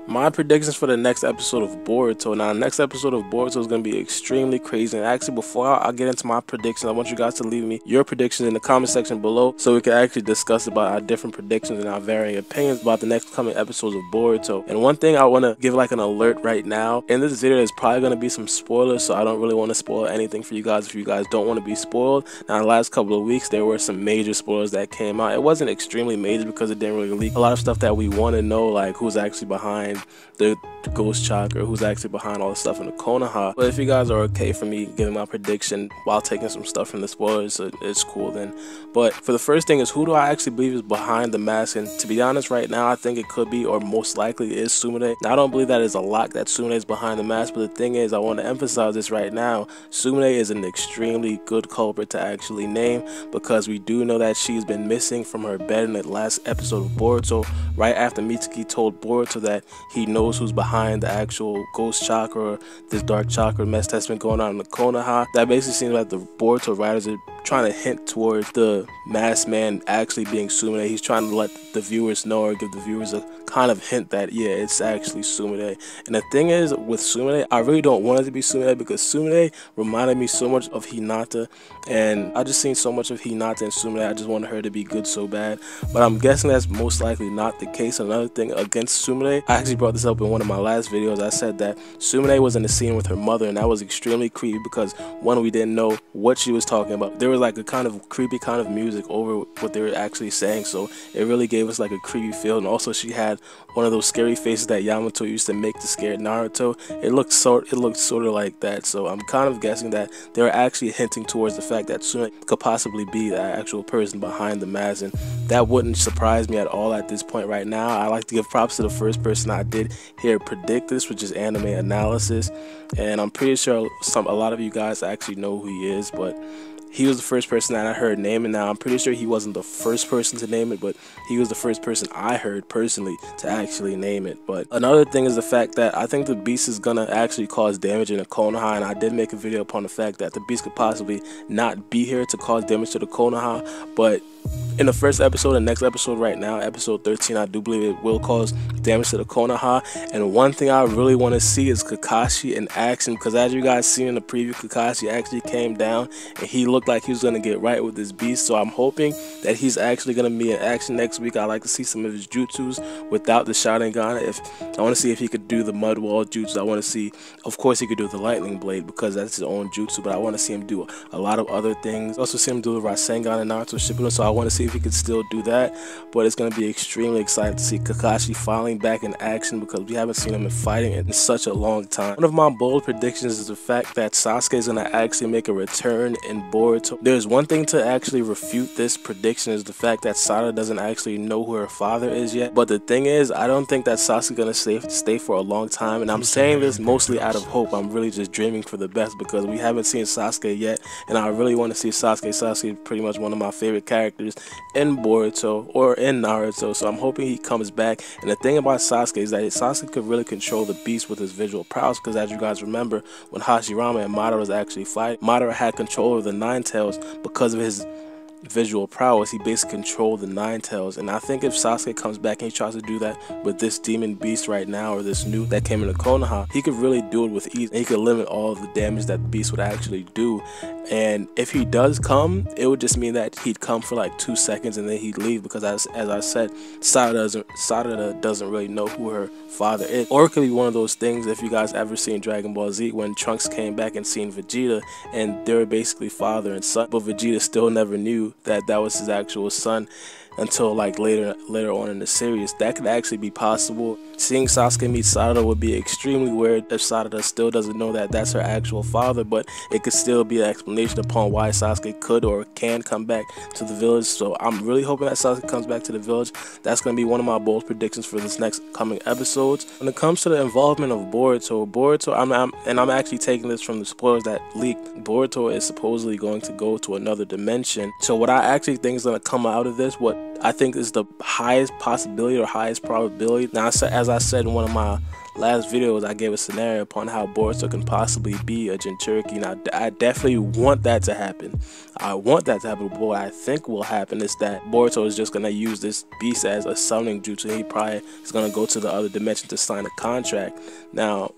My predictions for the next episode of Boruto. Now, the next episode of Boruto is going to be extremely crazy. And actually, before I get into my predictions, I want you guys to leave me your predictions in the comment section below so we can actually discuss about our different predictions and our varying opinions about the next coming episodes of Boruto. And one thing I want to give like an alert right now. In this video, there's probably going to be some spoilers, so I don't really want to spoil anything for you guys if you guys don't want to be spoiled. Now, the last couple of weeks, there were some major spoilers that came out. It wasn't extremely major because it didn't really leak a lot of stuff that we want to know, like who's actually behind the ghost chakra, who's actually behind all the stuff in the Konoha. But if you guys are okay for me giving my prediction while taking some stuff from the spoilers, it's cool then. But for the first thing is, who do I actually believe is behind the mask? And to be honest, right now I think it could be, or most likely is, Sumire. Now, I don't believe that is a lock that Sumire is behind the mask, but the thing is, I want to emphasize this right now, Sumire is an extremely good culprit to actually name, because we do know that she's been missing from her bed in the last episode of Boruto, right after Mitsuki told Boruto that he knows who's behind the actual ghost chakra, this dark chakra mess that's been going on in the Konoha. That basically seems like the Boruto writers are trying to hint towards the masked man actually being Sumire. He's trying to let the viewers know, or give the viewers a kind of hint that, yeah, it's actually Sumire. And the thing is, with Sumire, I really don't want it to be Sumire, because Sumire reminded me so much of Hinata, and I just seen so much of Hinata and Sumire. I just wanted her to be good so bad, but I'm guessing that's most likely not the case. Another thing against Sumire, I actually brought this up in one of my last videos. I said that Sumire was in the scene with her mother, and that was extremely creepy because, one, we didn't know what she was talking about. There was like a kind of creepy kind of music over what they were actually saying, so it really gave us like a creepy feel. And also, she had one of those scary faces that Yamato used to make to scare Naruto. It looked sort of like that. So I'm kind of guessing that they were actually hinting towards the fact that Sumire could possibly be the actual person behind the mask, and that wouldn't surprise me at all at this point right now. I like to give props to the first person I did hear predict this, which is Anime Analysis, and I'm pretty sure a lot of you guys actually know who he is, but he was the first person that I heard name it. Now, I'm pretty sure he wasn't the first person to name it, but he was the first person I heard personally to actually name it. But another thing is the fact that I think the beast is gonna actually cause damage in the Konoha, and I did make a video upon the fact that the beast could possibly not be here to cause damage to the Konoha, but in the first episode, the next episode right now, episode 13, I do believe it will cause damage to the Konoha. And one thing I really want to see is Kakashi in action, because as you guys seen in the preview, Kakashi actually came down and he looked like he was going to get right with this beast. So I'm hoping that he's actually going to be in action next week. I like to see some of his jutsus without the Sharingan. I want to see if he could do the mud wall jutsu. I want to see, of course, he could do the lightning blade because that's his own jutsu, but I want to see him do a lot of other things. Also see him do the Rasengan and Naruto Shippuden, so I want to see if he could still do that. But it's going to be extremely exciting to see Kakashi finally back in action, because we haven't seen him in fighting in such a long time. One of my bold predictions is the fact that Sasuke is going to actually make a return in Boruto. There's one thing to actually refute this prediction, is the fact that Sada doesn't actually know who her father is yet. But the thing is, I don't think that Sasuke is going to stay for a long time, and I'm saying this mostly out of hope. I'm really just dreaming for the best, because we haven't seen Sasuke yet, and I really want to see Sasuke. Sasuke is pretty much one of my favorite characters in Boruto or in Naruto, so I'm hoping he comes back. And the thing about Sasuke is that Sasuke could really control the beast with his visual prowess, because as you guys remember, when Hashirama and Madara was actually fighting, Madara had control of the Nine Tails because of his visual prowess. He basically controlled the Nine Tails, and I think if Sasuke comes back and he tries to do that with this demon beast right now, or this new that came into Konoha, he could really do it with ease, and he could limit all of the damage that the beast would actually do. And if he does come, it would just mean that he'd come for like 2 seconds and then he'd leave, because as I said, Sada doesn't really know who her father is. Or it could be one of those things, if you guys ever seen Dragon Ball Z, when Trunks came back and seen Vegeta, and they were basically father and son, but Vegeta still never knew that that was his actual son until like later on in the series. That could actually be possible. Seeing Sasuke meet Sada would be extremely weird if Sada still doesn't know that that's her actual father, but it could still be an explanation upon why Sasuke could or can come back to the village. So I'm really hoping that Sasuke comes back to the village. That's going to be one of my bold predictions for this next coming episodes. When it comes to the involvement of Boruto, I'm actually taking this from the spoilers that leaked. Boruto is supposedly going to go to another dimension. So what I actually think is going to come out of this, what I think is the highest possibility or highest probability. Now, as I said in one of my last videos, I gave a scenario upon how Boruto can possibly be a Jinchuriki. Now, I definitely want that to happen. I want that to happen, but what I think will happen is that Boruto is just going to use this beast as a summoning jutsu. He probably is going to go to the other dimension to sign a contract. Now,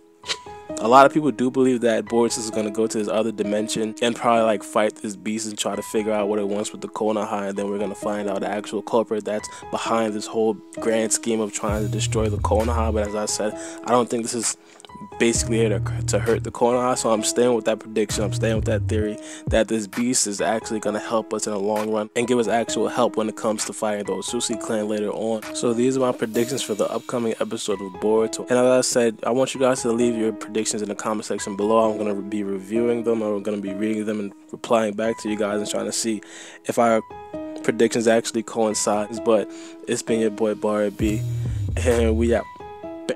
a lot of people do believe that Boruto is going to go to his other dimension and probably like fight this beast and try to figure out what it wants with the Konoha, and then we're going to find out the actual culprit that's behind this whole grand scheme of trying to destroy the Konoha. But as I said, I don't think this is basically here to hurt the Konoha, so I'm staying with that prediction. I'm staying with that theory that this beast is actually going to help us in the long run and give us actual help when it comes to fighting the Otsutsuki clan later on. So these are my predictions for the upcoming episode of Boruto, and as I said, I want you guys to leave your predictions in the comment section below. I'm going to be reviewing them, or I'm going to be reading them and replying back to you guys and trying to see if our predictions actually coincide. But it's been your boy Baara B, and we out.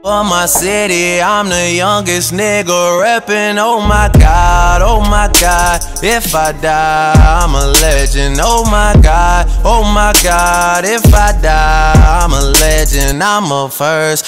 For my city, I'm the youngest nigga reppin'. Oh my god, oh my god. If I die, I'm a legend. Oh my god, if I die, I'm a legend. I'm a first.